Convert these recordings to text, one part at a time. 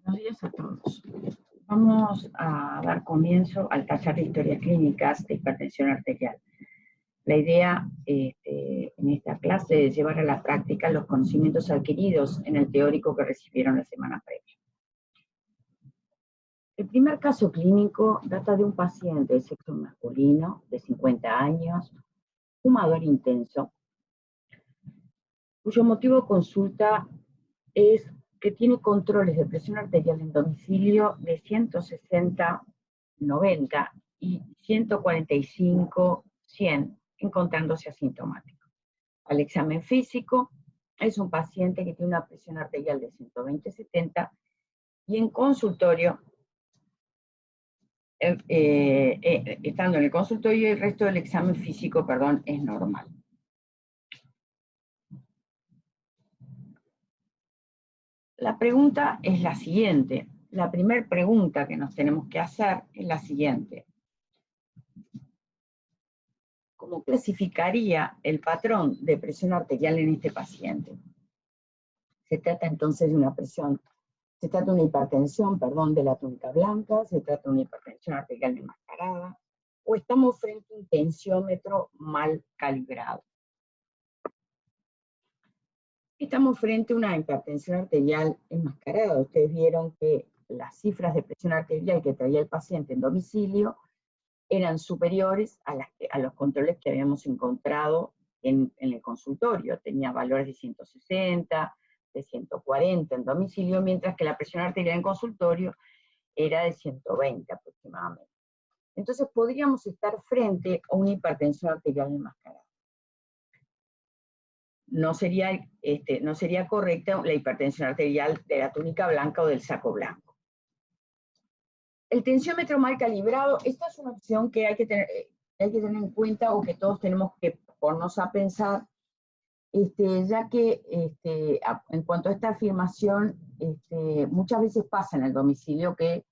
Buenos días a todos. Vamos a dar comienzo al taller de historias clínicas de hipertensión arterial. La idea en esta clase es llevar a la práctica los conocimientos adquiridos en el teórico que recibieron la semana previa. El primer caso clínico data de un paciente de sexo masculino de 50 años, fumador intenso, cuyo motivo de consulta es que tiene controles de presión arterial en domicilio de 160/90 y 145/100, encontrándose asintomático. Al examen físico, es un paciente que tiene una presión arterial de 120/70 y en consultorio, estando en el consultorio, el resto del examen físico, es normal. La pregunta es la siguiente. La primera pregunta que nos tenemos que hacer es la siguiente. ¿Cómo clasificaría el patrón de presión arterial en este paciente? Se trata entonces de una hipertensión, de la túnica blanca, se trata de una hipertensión arterial enmascarada, o estamos frente a un tensiómetro mal calibrado. Estamos frente a una hipertensión arterial enmascarada. Ustedes vieron que las cifras de presión arterial que traía el paciente en domicilio eran superiores a los controles que habíamos encontrado en el consultorio. Tenía valores de 160, de 140 en domicilio, mientras que la presión arterial en consultorio era de 120 aproximadamente. Entonces podríamos estar frente a una hipertensión arterial enmascarada. No sería correcta la hipertensión arterial de la túnica blanca o del saco blanco. El tensiómetro mal calibrado, esta es una opción que hay que tener en cuenta, o que todos tenemos que ponernos a pensar, ya que en cuanto a esta afirmación, muchas veces pasa en el domicilio que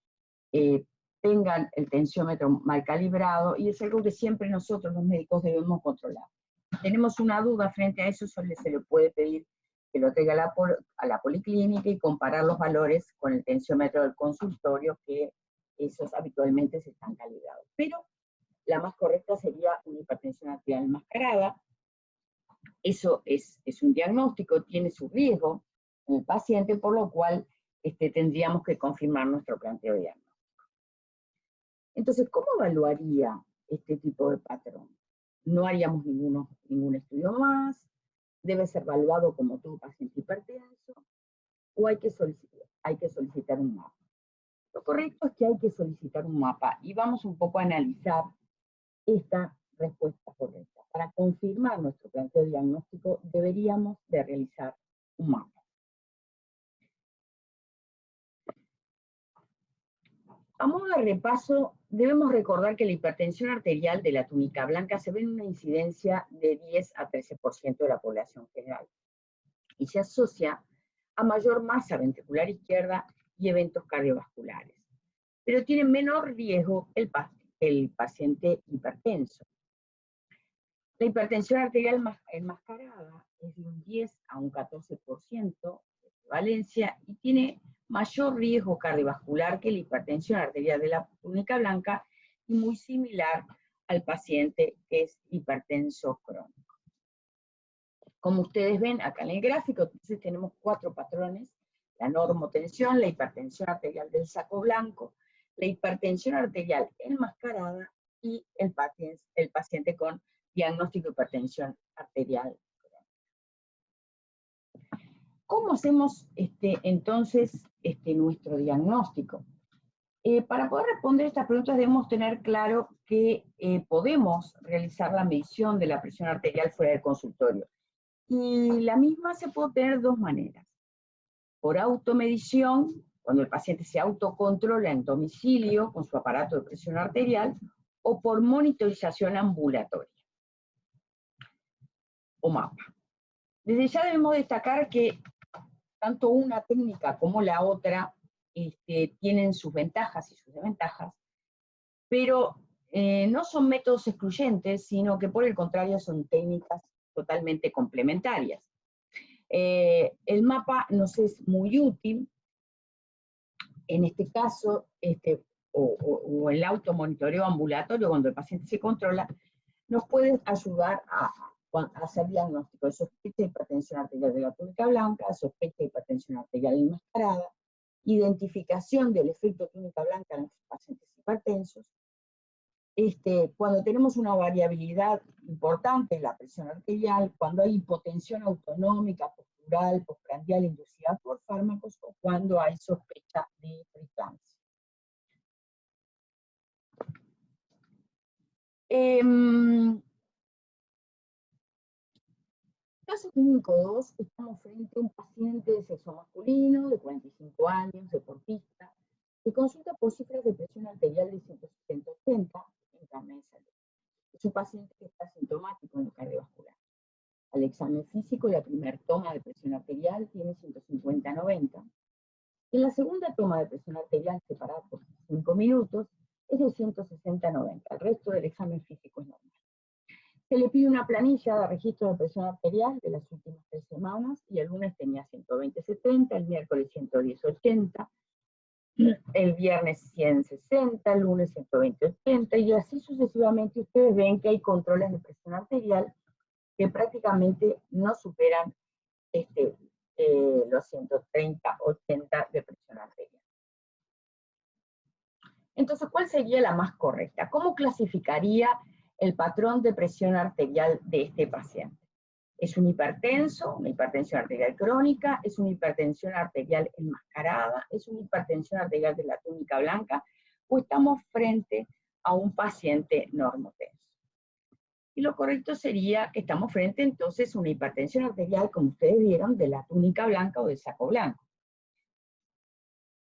tengan el tensiómetro mal calibrado, y es algo que siempre nosotros los médicos debemos controlar. Si tenemos una duda frente a eso, solo se le puede pedir que lo traiga a la policlínica y comparar los valores con el tensiómetro del consultorio, que esos habitualmente se están calibrados. Pero la más correcta sería una hipertensión arterial enmascarada. Eso es un diagnóstico, tiene su riesgo en el paciente, por lo cual tendríamos que confirmar nuestro planteo diagnóstico. Entonces, ¿cómo evaluaría este tipo de patrón? No haríamos ningún estudio más, debe ser evaluado como todo paciente hipertenso, o hay que solicitar un mapa. Lo correcto es que hay que solicitar un mapa, y vamos un poco a analizar esta respuesta correcta. Para confirmar nuestro planteo diagnóstico, deberíamos de realizar un mapa. A modo de repaso, debemos recordar que la hipertensión arterial de la túnica blanca se ve en una incidencia de 10 a 13% de la población general, y se asocia a mayor masa ventricular izquierda y eventos cardiovasculares. Pero tiene menor riesgo el paciente hipertenso. La hipertensión arterial enmascarada es de un 10 a un 14% de prevalencia y tiene mayor riesgo cardiovascular que la hipertensión arterial de la túnica blanca, y muy similar al paciente que es hipertenso crónico. Como ustedes ven acá en el gráfico, entonces tenemos 4 patrones: la normotensión, la hipertensión arterial del saco blanco, la hipertensión arterial enmascarada y el paciente con diagnóstico de hipertensión arterial crónica. ¿Cómo hacemos entonces nuestro diagnóstico? Para poder responder estas preguntas debemos tener claro que podemos realizar la medición de la presión arterial fuera del consultorio. Y la misma se puede obtener de 2 maneras. Por automedición, cuando el paciente se autocontrola en domicilio con su aparato de presión arterial, o por monitorización ambulatoria o mapa. Desde ya debemos destacar que tanto una técnica como la otra tienen sus ventajas y sus desventajas, pero no son métodos excluyentes, sino que por el contrario son técnicas totalmente complementarias. El mapa nos es muy útil en este caso, o el automonitoreo ambulatorio, cuando el paciente se controla, nos puede ayudar a hacer diagnóstico de sospecha de hipertensión arterial de la túnica blanca, sospecha de hipertensión arterial enmascarada, identificación del efecto túnica blanca en los pacientes hipertensos. Cuando tenemos una variabilidad importante en la presión arterial, cuando hay hipotensión autonómica, postural, postprandial inducida por fármacos, o cuando hay sospecha de preeclampsia. Caso clínico 2, estamos frente a un paciente de sexo masculino, de 45 años, deportista, que consulta por cifras de presión arterial de 170-80 en carnet de salud. Es un paciente que está sintomático en lo cardiovascular. Al examen físico, la primera toma de presión arterial tiene 150-90. En la segunda toma de presión arterial, separada por 5 minutos, es de 160-90. El resto del examen físico es normal. Se le pide una planilla de registro de presión arterial de las últimas 3 semanas, y el lunes tenía 120-70, el miércoles 110-80, el viernes 100-60, el lunes 120-80, y así sucesivamente. Ustedes ven que hay controles de presión arterial que prácticamente no superan los 130-80 de presión arterial. Entonces, ¿cuál sería la más correcta? ¿Cómo clasificaría el patrón de presión arterial de este paciente? ¿Es un hipertenso, una hipertensión arterial crónica? ¿Es una hipertensión arterial enmascarada? ¿Es una hipertensión arterial de la túnica blanca? ¿O estamos frente a un paciente normotenso? Y lo correcto sería que estamos frente entonces a una hipertensión arterial, como ustedes vieron, de la túnica blanca o del saco blanco.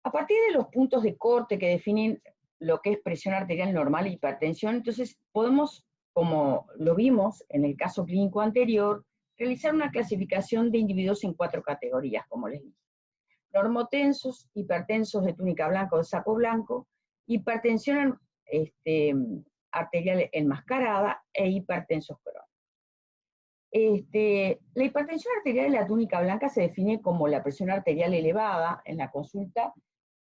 A partir de los puntos de corte que definen lo que es presión arterial normal e hipertensión, entonces podemos, como lo vimos en el caso clínico anterior, realizar una clasificación de individuos en 4 categorías, como les dije. Normotensos, hipertensos de túnica blanca o de saco blanco, hipertensión arterial enmascarada e hipertensos crónicos. La hipertensión arterial de la túnica blanca se define como la presión arterial elevada en la consulta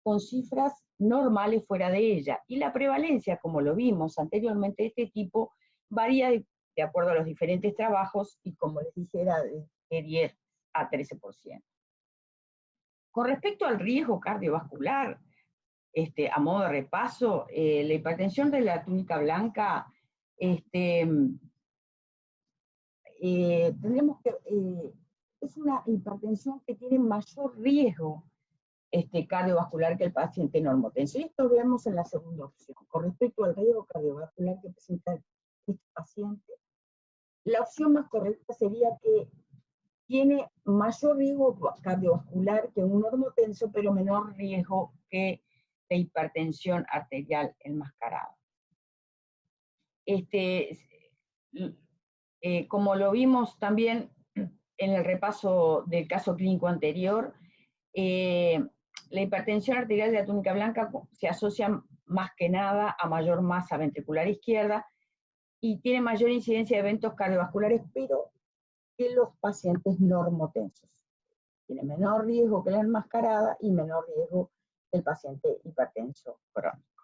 con cifras normales fuera de ella, y la prevalencia, como lo vimos anteriormente, de este tipo varía de acuerdo a los diferentes trabajos, y como les dije, era de 10 a 13%. Con respecto al riesgo cardiovascular, a modo de repaso, la hipertensión de la túnica blanca, tendremos que, es una hipertensión que tiene mayor riesgo cardiovascular que el paciente normotenso. Y esto vemos en la segunda opción. Con respecto al riesgo cardiovascular que presenta este paciente, la opción más correcta sería que tiene mayor riesgo cardiovascular que un normotenso, pero menor riesgo que la hipertensión arterial enmascarada. Como lo vimos también en el repaso del caso clínico anterior, la hipertensión arterial de la túnica blanca se asocia más que nada a mayor masa ventricular izquierda y tiene mayor incidencia de eventos cardiovasculares, pero que los pacientes normotensos. Tiene menor riesgo que la enmascarada y menor riesgo que el paciente hipertenso crónico.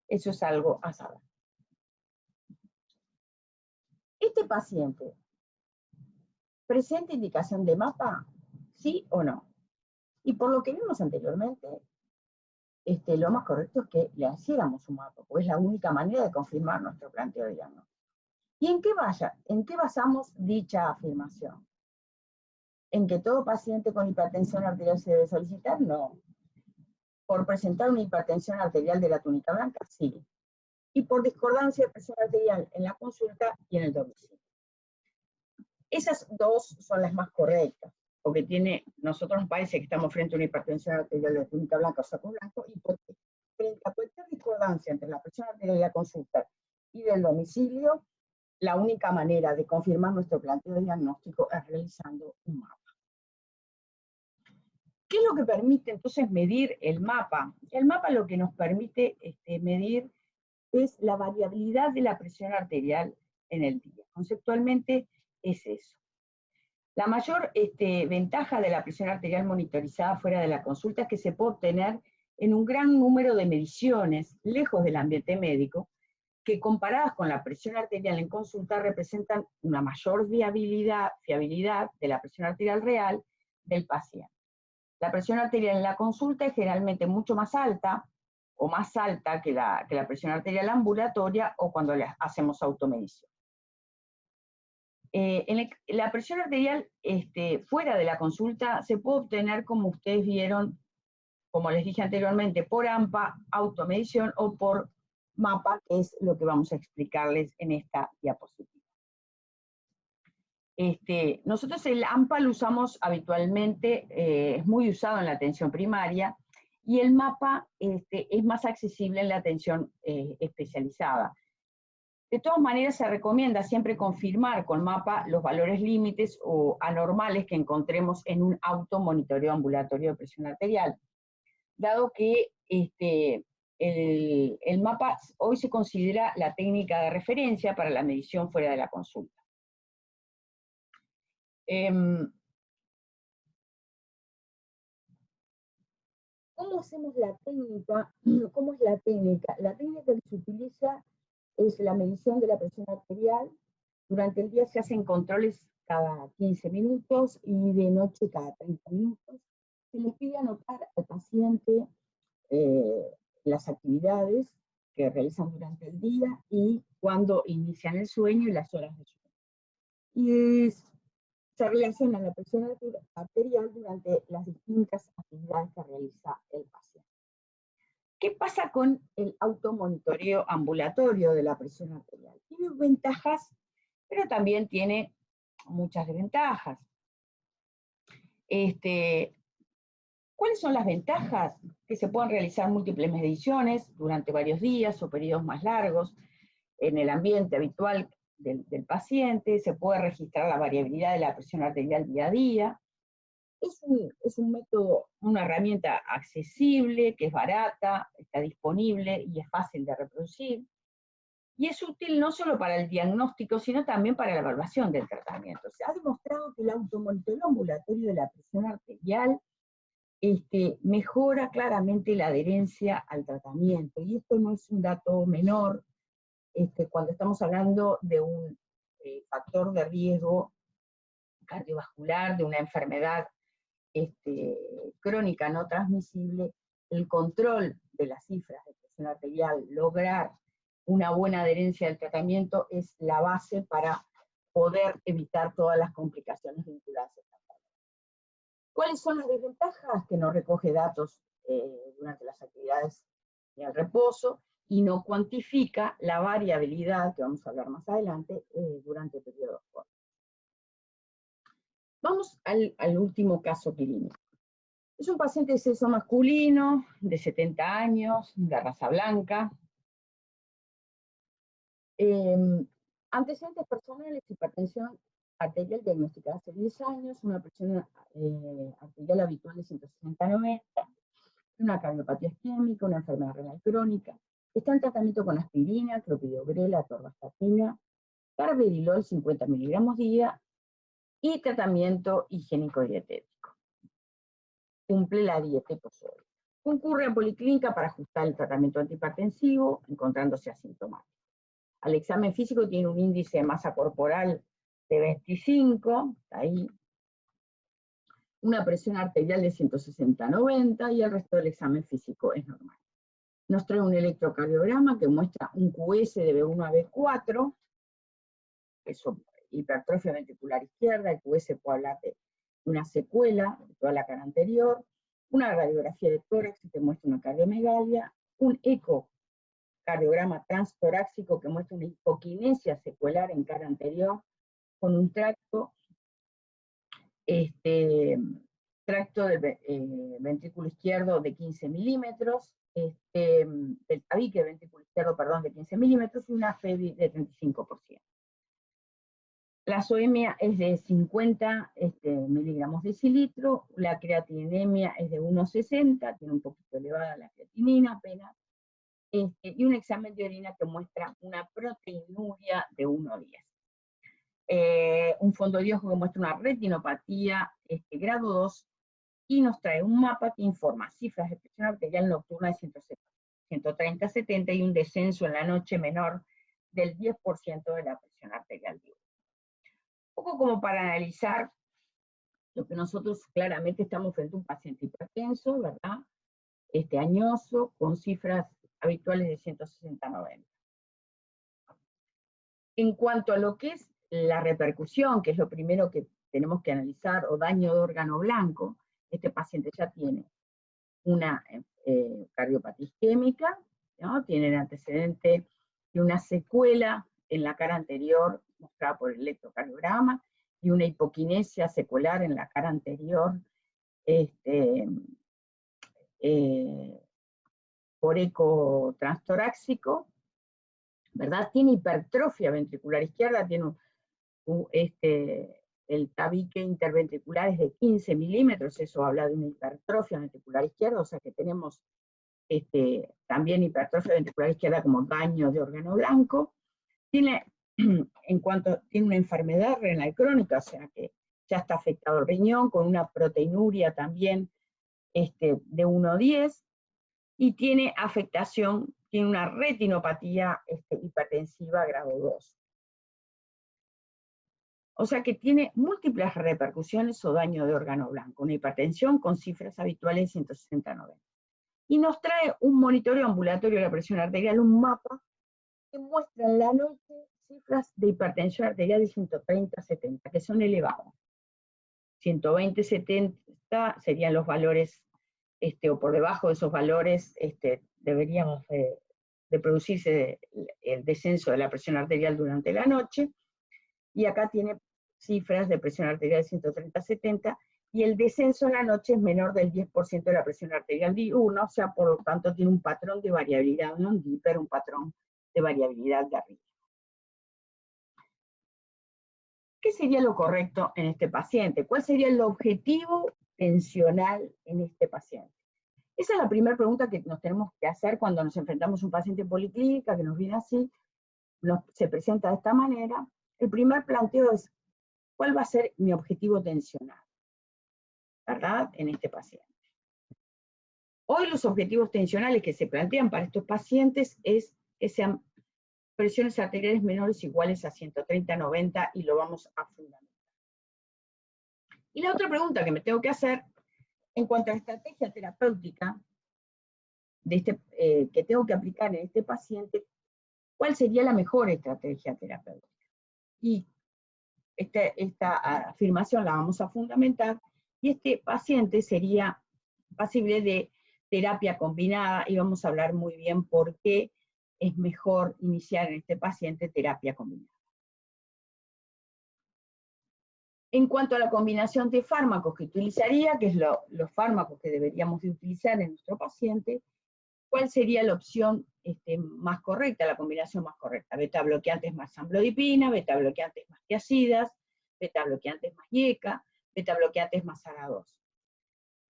Eso es algo a saber. ¿Este paciente presenta indicación de mapa? ¿Sí o no? Y por lo que vimos anteriormente, lo más correcto es que le hiciéramos un mapa, porque es la única manera de confirmar nuestro planteo de diagnóstico. ¿Y en qué basamos dicha afirmación? ¿En que todo paciente con hipertensión arterial se debe solicitar? No. ¿Por presentar una hipertensión arterial de la túnica blanca? Sí. Y por discordancia de presión arterial en la consulta y en el domicilio. Esas dos son las más correctas, porque nosotros nos parece que estamos frente a una hipertensión arterial de la túnica blanca o saco blanco, y porque frente a cualquier discordancia entre la presión arterial de la consulta y del domicilio, la única manera de confirmar nuestro planteo de diagnóstico es realizando un mapa. ¿Qué es lo que permite entonces medir el mapa? El mapa lo que nos permite medir es la variabilidad de la presión arterial en el día. Conceptualmente es eso. La mayor ventaja de la presión arterial monitorizada fuera de la consulta es que se puede obtener en un gran número de mediciones, lejos del ambiente médico, que comparadas con la presión arterial en consulta representan una mayor fiabilidad de la presión arterial real del paciente. La presión arterial en la consulta es generalmente mucho más alta, o más alta que la presión arterial ambulatoria o cuando le hacemos automedición. La presión arterial fuera de la consulta se puede obtener, como ustedes vieron, como les dije anteriormente, por AMPA, automedición, o por MAPA, que es lo que vamos a explicarles en esta diapositiva. Nosotros el AMPA lo usamos habitualmente, es muy usado en la atención primaria, y el MAPA es más accesible en la atención especializada. De todas maneras, se recomienda siempre confirmar con MAPA los valores límites o anormales que encontremos en un automonitoreo ambulatorio de presión arterial, dado que el MAPA hoy se considera la técnica de referencia para la medición fuera de la consulta. ¿Cómo hacemos la técnica? ¿Cómo es la técnica? La técnica que se utiliza es la medición de la presión arterial. Durante el día se hacen controles cada 15 minutos y de noche cada 30 minutos. Se les pide anotar al paciente las actividades que realizan durante el día y cuando inician el sueño y las horas de sueño. Y se relaciona la presión arterial durante las distintas actividades que realiza el paciente. ¿Qué pasa con el automonitoreo ambulatorio de la presión arterial? Tiene ventajas, pero también tiene muchas desventajas. ¿Cuáles son las ventajas? Que se pueden realizar múltiples mediciones durante varios días o periodos más largos en el ambiente habitual del paciente, se puede registrar la variabilidad de la presión arterial día a día. Es un método, una herramienta accesible, que es barata, está disponible y es fácil de reproducir. Y es útil no solo para el diagnóstico, sino también para la evaluación del tratamiento. Se ha demostrado que el automonitoreo ambulatorio de la presión arterial mejora claramente la adherencia al tratamiento. Y esto no es un dato menor cuando estamos hablando de un factor de riesgo cardiovascular, de una enfermedad crónica no transmisible. El control de las cifras de presión arterial, lograr una buena adherencia al tratamiento, es la base para poder evitar todas las complicaciones vinculadas a esta enfermedad. ¿Cuáles son las desventajas? Que no recoge datos durante las actividades de reposo y no cuantifica la variabilidad, que vamos a hablar más adelante, durante periodos cortos. Vamos al último caso clínico. Es un paciente de sexo masculino, de 70 años, de raza blanca. Antecedentes personales: hipertensión arterial diagnosticada hace 10 años, una presión arterial habitual de 160/90, una cardiopatía isquémica, una enfermedad renal crónica. Está en tratamiento con aspirina, clopidogrel, atorvastatina, carvedilol 50 miligramos día y tratamiento higiénico dietético. Cumple la dieta hiposódica. Concurre a policlínica para ajustar el tratamiento antihipertensivo, encontrándose asintomático. Al examen físico tiene un índice de masa corporal de 25, ahí, una presión arterial de 160/90 y el resto del examen físico es normal. Nos trae un electrocardiograma que muestra un QS de B1 a B4, eso, hipertrofia ventricular izquierda. El QS puede hablar de una secuela de toda la cara anterior, una radiografía de tórax que muestra una cardiomegalia, un ecocardiograma transtorácico que muestra una hipoquinesia secuelar en cara anterior, con un tracto del ventrículo izquierdo de 15 milímetros, del tabique del ventrículo izquierdo, perdón, de 15 milímetros, y una FEBI de 35%. La soemia es de 50 miligramos decilitro, la creatinemia es de 1,60, tiene un poquito elevada la creatinina apenas, y un examen de orina que muestra una proteinuria de 1,10. Un fondo de ojo que muestra una retinopatía grado 2 y nos trae un mapa que informa cifras de presión arterial nocturna de 130-70 y un descenso en la noche menor del 10% de la presión arterial diurna. Un poco como para analizar lo que nosotros claramente estamos frente a un paciente hipertenso, ¿verdad? Añoso, con cifras habituales de 160-90. En cuanto a lo que es la repercusión, que es lo primero que tenemos que analizar, o daño de órgano blanco, este paciente ya tiene una cardiopatía isquémica, ¿no? Tiene el antecedente de una secuela en la cara anterior, mostrada por el electrocardiograma, y una hipoquinesia secular en la cara anterior, por eco transtorácico, ¿verdad? Tiene hipertrofia ventricular izquierda, tiene el tabique interventricular es de 15 milímetros, eso habla de una hipertrofia ventricular izquierda, o sea que tenemos también hipertrofia ventricular izquierda como daño de órgano blanco. Tiene una enfermedad renal crónica, o sea que ya está afectado el riñón, con una proteinuria también de 1,10, y tiene afectación, tiene una retinopatía hipertensiva grado 2. O sea que tiene múltiples repercusiones o daño de órgano blanco, una hipertensión con cifras habituales de 160-90. Y nos trae un monitoreo ambulatorio de la presión arterial, un mapa que muestra en la noche cifras de hipertensión arterial de 130-70, que son elevadas. 120-70 serían los valores, o por debajo de esos valores deberíamos de producirse el descenso de la presión arterial durante la noche, y acá tiene cifras de presión arterial de 130-70, y el descenso en la noche es menor del 10% de la presión arterial diurna, o sea, por lo tanto tiene un patrón de variabilidad, no un pero un patrón de variabilidad de arriba. ¿Qué sería lo correcto en este paciente? ¿Cuál sería el objetivo tensional en este paciente? Esa es la primera pregunta que nos tenemos que hacer cuando nos enfrentamos a un paciente en policlínica que nos viene así, se presenta de esta manera. El primer planteo es, ¿cuál va a ser mi objetivo tensional? ¿Verdad? En este paciente. Hoy los objetivos tensionales que se plantean para estos pacientes es que sean presiones arteriales menores o iguales a 130-90 y lo vamos a fundamentar. Y la otra pregunta que me tengo que hacer en cuanto a la estrategia terapéutica que tengo que aplicar en este paciente, ¿cuál sería la mejor estrategia terapéutica? Y esta afirmación la vamos a fundamentar, y este paciente sería pasible de terapia combinada, y vamos a hablar muy bien por qué es mejor iniciar en este paciente terapia combinada. En cuanto a la combinación de fármacos que utilizaría, que es los fármacos que deberíamos de utilizar en nuestro paciente, ¿cuál sería la opción más correcta, la combinación más correcta? Beta bloqueantes más amlodipina, beta bloqueantes más tiacidas, beta bloqueantes más IECA, beta bloqueantes más ARA2.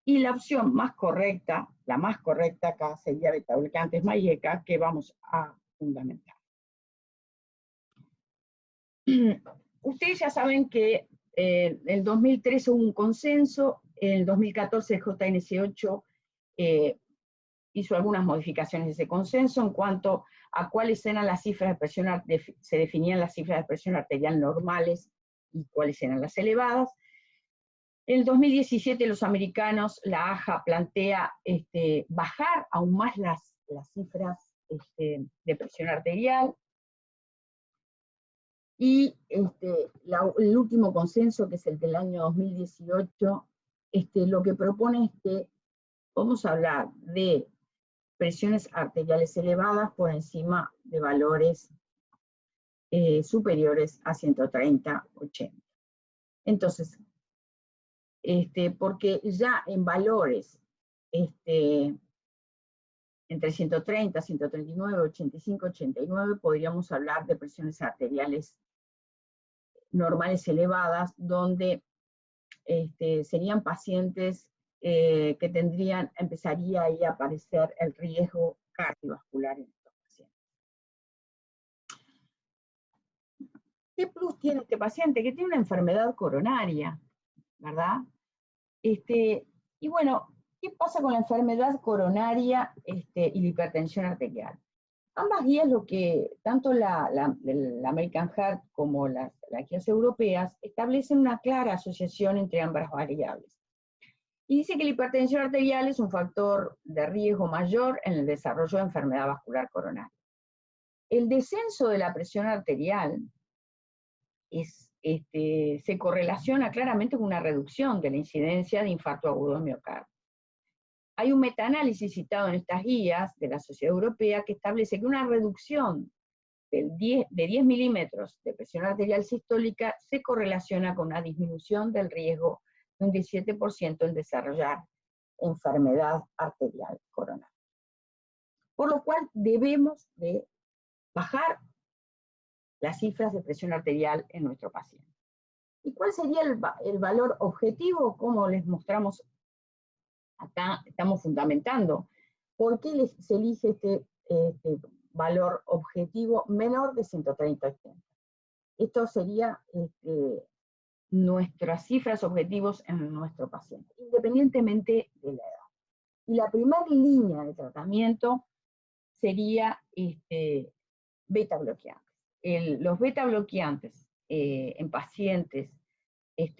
Y la opción más correcta, la más correcta acá sería beta bloqueantes más IECA, que vamos a fundamentar. Ustedes ya saben que en el 2013 hubo un consenso, en el 2014 el JNS8 hizo algunas modificaciones de ese consenso en cuanto a cuáles eran las cifras de presión arterial, se definían las cifras de presión arterial normales y cuáles eran las elevadas. En el 2017 los americanos, la AHA plantea bajar aún más las cifras de presión arterial. Y el último consenso, que es el del año 2018, lo que propone es que vamos a hablar de presiones arteriales elevadas por encima de valores superiores a 130-80. Entonces, porque ya en valores entre 130, 139, 85, 89, podríamos hablar de presiones arteriales normales elevadas, donde serían pacientes que empezaría ahí a aparecer el riesgo cardiovascular en estos pacientes. ¿Qué plus tiene este paciente? Que tiene una enfermedad coronaria, ¿verdad? Y Y bueno, ¿qué pasa con la enfermedad coronaria y la hipertensión arterial? Ambas guías, lo que tanto la American Heart como las guías europeas, establecen una clara asociación entre ambas variables. Y dice que la hipertensión arterial es un factor de riesgo mayor en el desarrollo de enfermedad vascular coronaria. El descenso de la presión arterial se correlaciona claramente con una reducción de la incidencia de infarto agudo de miocardio. Hay un metaanálisis citado en estas guías de la Sociedad Europea que establece que una reducción de 10 milímetros de presión arterial sistólica se correlaciona con una disminución del riesgo de un 17% en desarrollar enfermedad arterial coronaria. Por lo cual debemos de bajar las cifras de presión arterial en nuestro paciente. ¿Y cuál sería el valor objetivo? Como les mostramos acá, estamos fundamentando. ¿Por qué se elige este valor objetivo menor de 130/80? Esto sería nuestras cifras objetivos en nuestro paciente, independientemente de la edad. Y la primera línea de tratamiento sería beta bloqueantes. Los beta bloqueantes en pacientes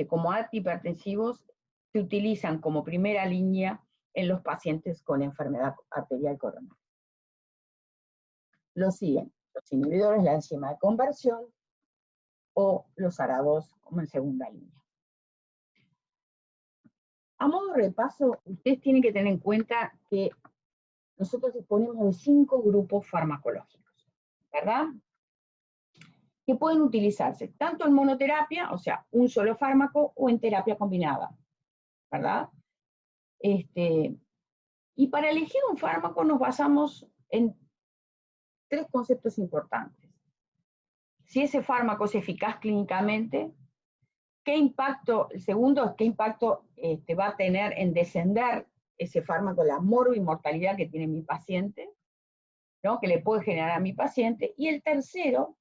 como antihipertensivos se utilizan como primera línea en los pacientes con enfermedad arterial coronaria. Lo siguen los inhibidores de la enzima de conversión o los ARA2 como en segunda línea. A modo de repaso, ustedes tienen que tener en cuenta que nosotros disponemos de 5 grupos farmacológicos, ¿verdad? Que pueden utilizarse tanto en monoterapia, o sea, un solo fármaco, o en terapia combinada, ¿verdad? Y para elegir un fármaco nos basamos en 3 conceptos importantes. Si ese fármaco es eficaz clínicamente, qué impacto, el segundo es qué impacto va a tener en descender ese fármaco, la morbimortalidad que tiene mi paciente, ¿no? Que le puede generar a mi paciente, y el tercero,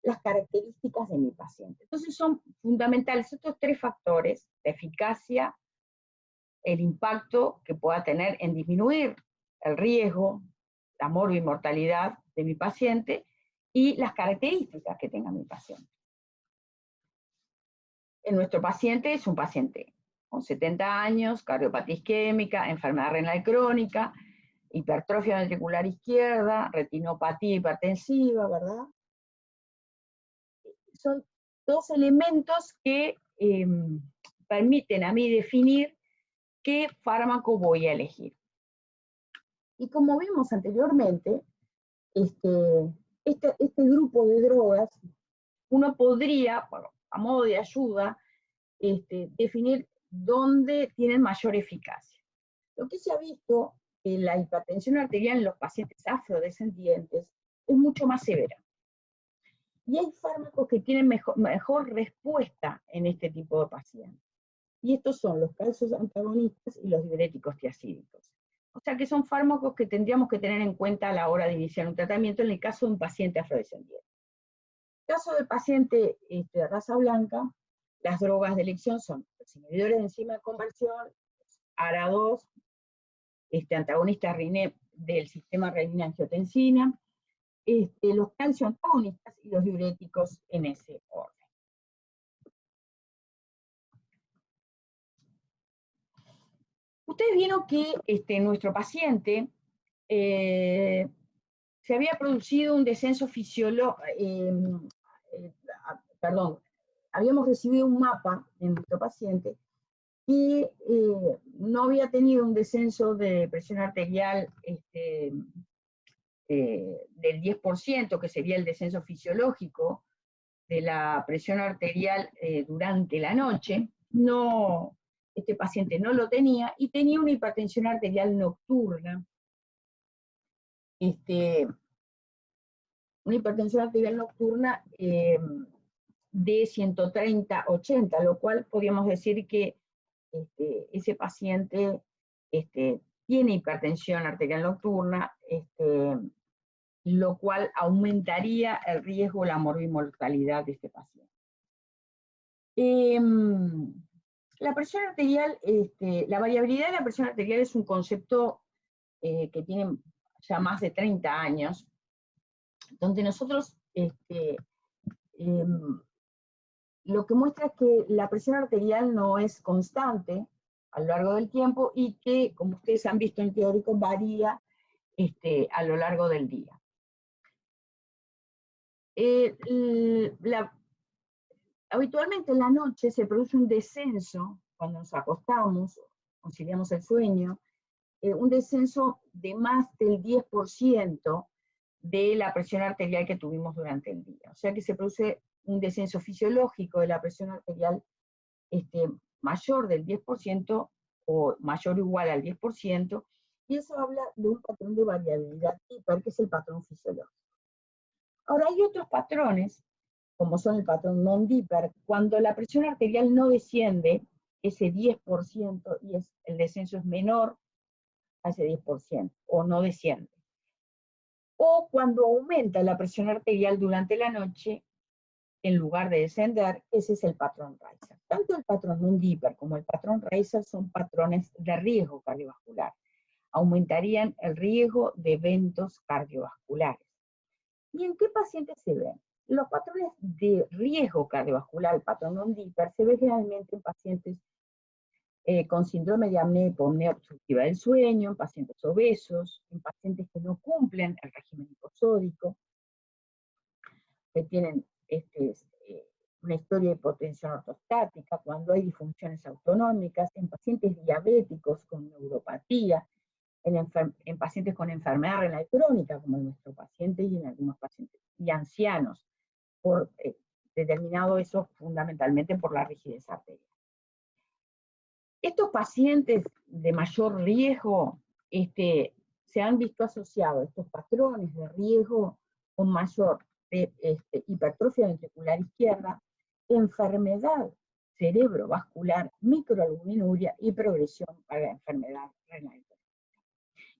las características de mi paciente. Entonces son fundamentales estos 3 factores: la eficacia, el impacto que pueda tener en disminuir el riesgo, la morbimortalidad de mi paciente, y las características que tenga mi paciente. En nuestro paciente es un paciente con 70 años, cardiopatía isquémica, enfermedad renal crónica, hipertrofia ventricular izquierda, retinopatía hipertensiva, ¿verdad? Son 2 elementos que permiten a mí definir qué fármaco voy a elegir. Y como vimos anteriormente, este grupo de drogas, uno podría, bueno, a modo de ayuda, definir dónde tienen mayor eficacia. Lo que se ha visto que la hipertensión arterial en los pacientes afrodescendientes es mucho más severa. Y hay fármacos que tienen mejor respuesta en este tipo de pacientes. Y estos son los calcios antagonistas y los diuréticos tiazídicos. O sea que son fármacos que tendríamos que tener en cuenta a la hora de iniciar un tratamiento en el caso de un paciente afrodescendiente. En el caso del paciente de raza blanca, las drogas de elección son los inhibidores de enzima de conversión, ARA2, antagonistas del sistema renina-angiotensina, los calcio antagonistas y los diuréticos en ese orden. Ustedes vieron que nuestro paciente se había producido un descenso fisiológico, habíamos recibido un mapa en nuestro paciente y no había tenido un descenso de presión arterial del 10%, que sería el descenso fisiológico de la presión arterial durante la noche. No, este paciente no lo tenía y tenía una hipertensión arterial nocturna. Una hipertensión arterial nocturna de 130/80, lo cual podríamos decir que ese paciente tiene hipertensión arterial nocturna, lo cual aumentaría el riesgo, la morbimortalidad de este paciente. La presión arterial, la variabilidad de la presión arterial es un concepto que tiene ya más de 30 años, donde nosotros lo que muestra es que la presión arterial no es constante a lo largo del tiempo y que, como ustedes han visto en teórico, varía a lo largo del día. Habitualmente en la noche se produce un descenso, cuando nos acostamos, conciliamos el sueño, un descenso de más del 10% de la presión arterial que tuvimos durante el día. O sea que se produce un descenso fisiológico de la presión arterial mayor del 10% o mayor o igual al 10%, y eso habla de un patrón de variabilidad hiper, que es el patrón fisiológico. Ahora, hay otros patrones, como son el patrón non-diper, cuando la presión arterial no desciende ese 10% y el descenso es menor a ese 10%, o no desciende. O cuando aumenta la presión arterial durante la noche, en lugar de descender, ese es el patrón Reiser. Tanto el patrón non-diper como el patrón Reiser son patrones de riesgo cardiovascular. Aumentarían el riesgo de eventos cardiovasculares. ¿Y en qué pacientes se ven? Los patrones de riesgo cardiovascular, el patrón non-diper, se ve generalmente en pacientes con síndrome de apnea obstructiva del sueño, en pacientes obesos, en pacientes que no cumplen el régimen hiposódico, que tienen una historia de hipotensión ortostática, cuando hay disfunciones autonómicas, en pacientes diabéticos con neuropatía, en pacientes con enfermedad renal crónica, como en nuestro paciente y en algunos pacientes, y ancianos, determinado eso fundamentalmente por la rigidez arterial. Estos pacientes de mayor riesgo se han visto asociados, estos patrones de riesgo con mayor hipertrofia ventricular izquierda, enfermedad cerebrovascular, microalbuminuria y progresión para la enfermedad renal.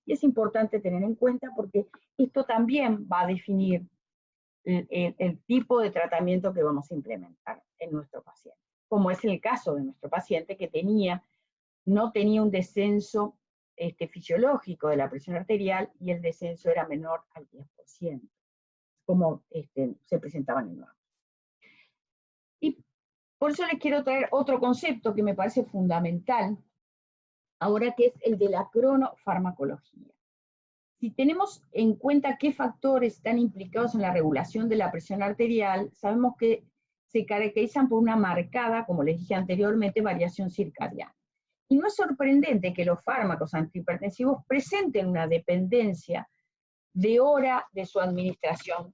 Y es importante tener en cuenta porque esto también va a definir el tipo de tratamiento que vamos a implementar en nuestro paciente, como es el caso de nuestro paciente que no tenía un descenso fisiológico de la presión arterial y el descenso era menor al 10%, como se presentaba en el norte. Y por eso les quiero traer otro concepto que me parece fundamental ahora, que es el de la cronofarmacología. Si tenemos en cuenta qué factores están implicados en la regulación de la presión arterial, sabemos que se caracterizan por una marcada, como les dije anteriormente, variación circadiana. Y no es sorprendente que los fármacos antihipertensivos presenten una dependencia de hora de su administración,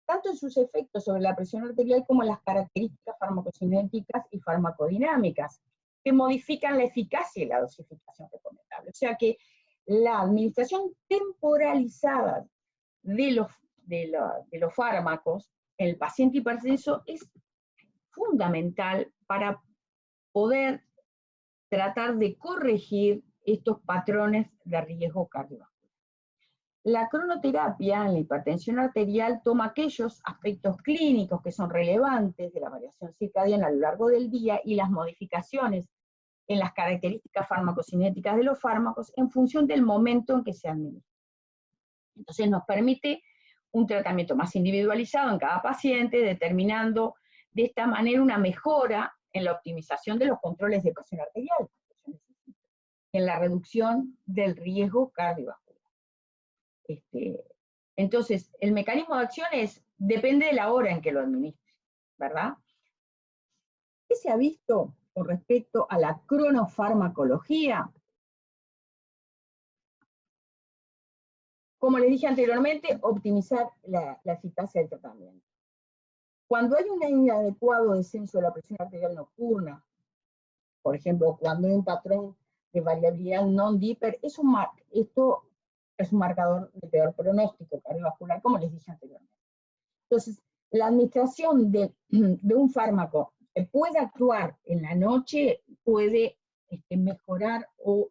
tanto en sus efectos sobre la presión arterial como en las características farmacocinéticas y farmacodinámicas, que modifican la eficacia y la dosificación recomendable. O sea que la administración temporalizada de los fármacos en el paciente hipertenso es fundamental para poder tratar de corregir estos patrones de riesgo cardiovascular. La cronoterapia en la hipertensión arterial toma aquellos aspectos clínicos que son relevantes de la variación circadiana a lo largo del día y las modificaciones en las características farmacocinéticas de los fármacos en función del momento en que se administran. Entonces nos permite un tratamiento más individualizado en cada paciente, determinando de esta manera una mejora en la optimización de los controles de presión arterial, en la reducción del riesgo cardiovascular. Entonces, el mecanismo de acción depende de la hora en que lo administre, ¿verdad? ¿Qué se ha visto con respecto a la cronofarmacología? Como les dije anteriormente, optimizar la eficacia del tratamiento. Cuando hay un inadecuado descenso de la presión arterial nocturna, por ejemplo, cuando hay un patrón de variabilidad non-diper, esto es un marcador de peor pronóstico cardiovascular, como les dije anteriormente. Entonces, la administración de un fármaco que puede actuar en la noche puede mejorar o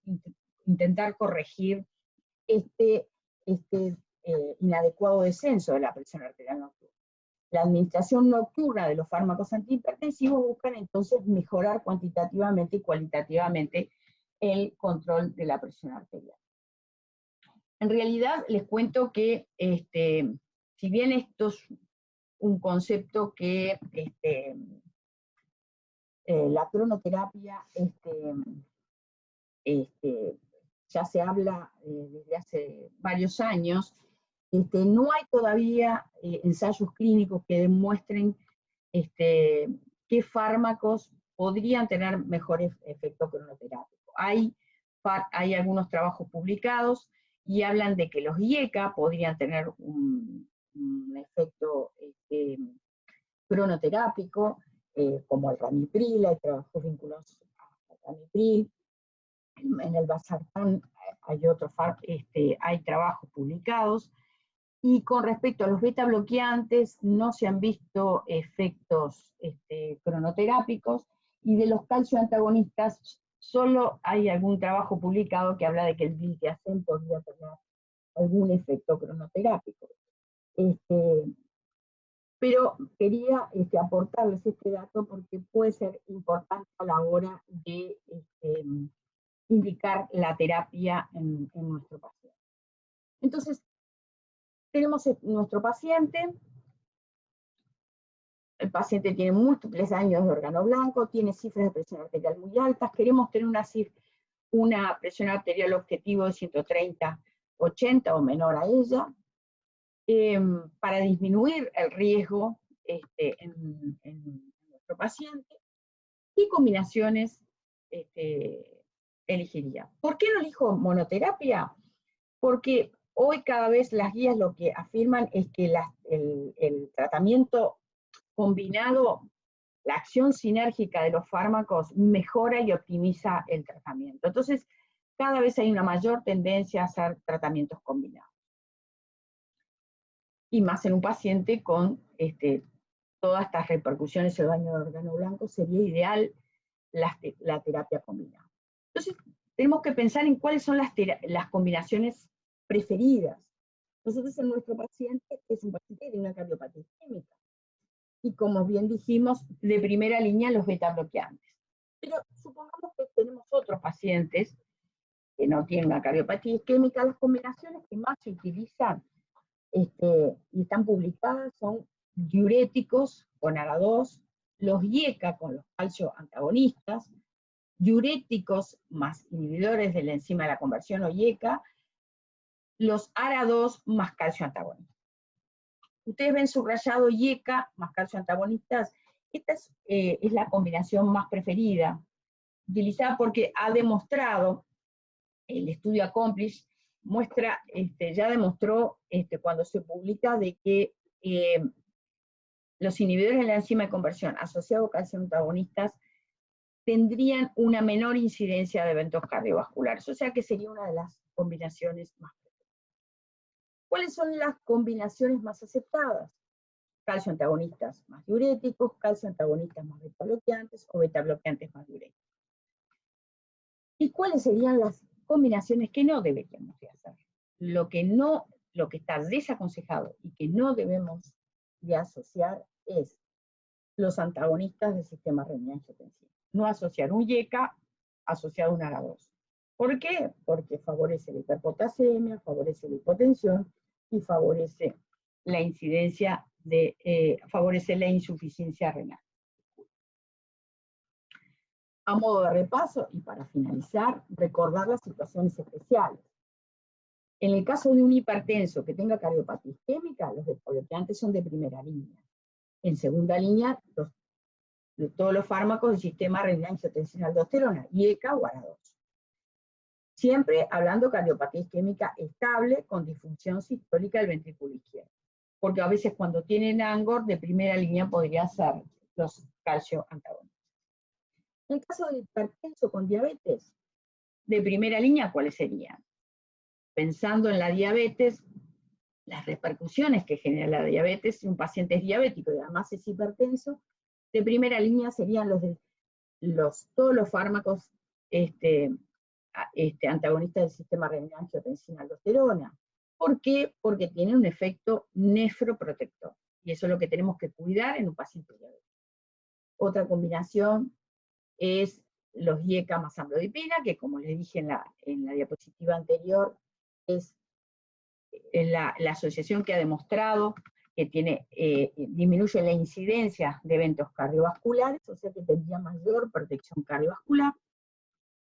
intentar corregir inadecuado descenso de la presión arterial nocturna. la administración nocturna de los fármacos antihipertensivos buscan entonces mejorar cuantitativamente y cualitativamente el control de la presión arterial. En realidad les cuento que si bien esto es un concepto que la cronoterapia ya se habla desde hace varios años, no hay todavía ensayos clínicos que demuestren qué fármacos podrían tener mejor efecto cronoterápico. Hay algunos trabajos publicados y hablan de que los IECA podrían tener un efecto cronoterápico, como el ramipril, hay trabajos vinculados al ramipril. En el Valsartán hay trabajos publicados. Y con respecto a los beta bloqueantes, no se han visto efectos cronoterápicos, y de los calcio antagonistas solo hay algún trabajo publicado que habla de que el diltiazem podría tener algún efecto cronoterápico. Pero quería aportarles este dato porque puede ser importante a la hora de indicar la terapia en nuestro paciente. Entonces, tenemos nuestro paciente. El paciente tiene múltiples daños de órgano blanco, tiene cifras de presión arterial muy altas, queremos tener una presión arterial objetivo de 130/80 o menor a ella, para disminuir el riesgo en nuestro paciente. ¿Qué combinaciones elegiría? ¿Por qué no elijo monoterapia? Porque hoy cada vez las guías lo que afirman es que el tratamiento combinado, la acción sinérgica de los fármacos mejora y optimiza el tratamiento. Entonces, cada vez hay una mayor tendencia a hacer tratamientos combinados. Y más en un paciente con todas estas repercusiones del daño de órgano blanco, sería ideal la terapia combinada. Entonces, tenemos que pensar en cuáles son las combinaciones preferidas. Nosotros en nuestro paciente es un paciente que tiene una cardiopatía isquémica. Y como bien dijimos, de primera línea los beta bloqueantes. Pero supongamos que tenemos otros pacientes que no tienen una cardiopatía isquémica. Las combinaciones que más se utilizan y están publicadas son diuréticos con ARA2, los IECA con los calcio antagonistas, diuréticos más inhibidores de la enzima de la conversión o IECA, los ARA2 más calcio antagonistas. Ustedes ven subrayado IECA más calcio antagonistas. Esta es la combinación más preferida, utilizada porque ha demostrado, el estudio Accomplish ya demostró cuando se publica de que los inhibidores de la enzima de conversión asociados a calcio antagonistas tendrían una menor incidencia de eventos cardiovasculares, o sea que sería una de las combinaciones más preferidas. ¿Cuáles son las combinaciones más aceptadas? Calcio antagonistas más diuréticos, calcio antagonistas más beta bloqueantes o beta bloqueantes más diuréticos. ¿Y cuáles serían las combinaciones que no deberíamos de hacer? Lo que está desaconsejado y que no debemos de asociar es los antagonistas del sistema renina-angiotensina. No asociar un IECA asociado a un ARA2. ¿Por qué? Porque favorece la hiperpotasemia, favorece la hipotensión y favorece la incidencia favorece la insuficiencia renal. A modo de repaso, y para finalizar, recordar las situaciones especiales. En el caso de un hipertenso que tenga cardiopatía isquémica, los beta bloqueantes son de primera línea. En segunda línea, todos los fármacos del sistema renina-angiotensina-aldosterona, IECA o ARA2. Siempre hablando de cardiopatía isquémica estable con disfunción sistólica del ventrículo izquierdo. Porque a veces cuando tienen ANGOR, de primera línea podría ser los calcio antagonistas. En el caso del hipertenso con diabetes, de primera línea, ¿cuáles serían? Pensando en la diabetes, las repercusiones que genera la diabetes, si un paciente es diabético y además es hipertenso, de primera línea serían todos los fármacos antagonistas del sistema renina-angiotensina-aldosterona. ¿Por qué? Porque tienen un efecto nefroprotector. Y eso es lo que tenemos que cuidar en un paciente diabético. Otra combinación es los IECA más amlodipina, que como les dije en la diapositiva anterior, es la asociación que ha demostrado que disminuye la incidencia de eventos cardiovasculares, o sea que tendría mayor protección cardiovascular.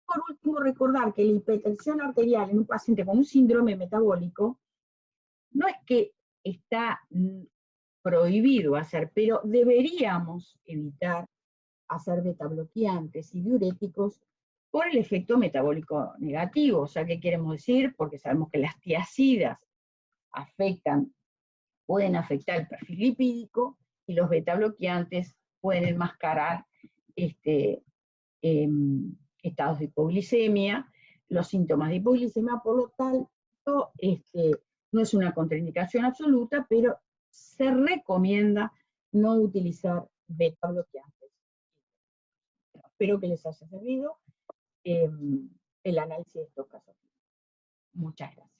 Por último, recordar que la hipertensión arterial en un paciente con un síndrome metabólico no es que está prohibido hacer, pero deberíamos evitar hacer betabloqueantes y diuréticos por el efecto metabólico negativo. O sea, ¿qué queremos decir? Porque sabemos que las tiazidas pueden afectar el perfil lipídico y los betabloqueantes pueden enmascarar estados de hipoglicemia, los síntomas de hipoglicemia, por lo tanto, no es una contraindicación absoluta, pero se recomienda no utilizar betabloqueantes. Espero que les haya servido el análisis de estos casos. Muchas gracias.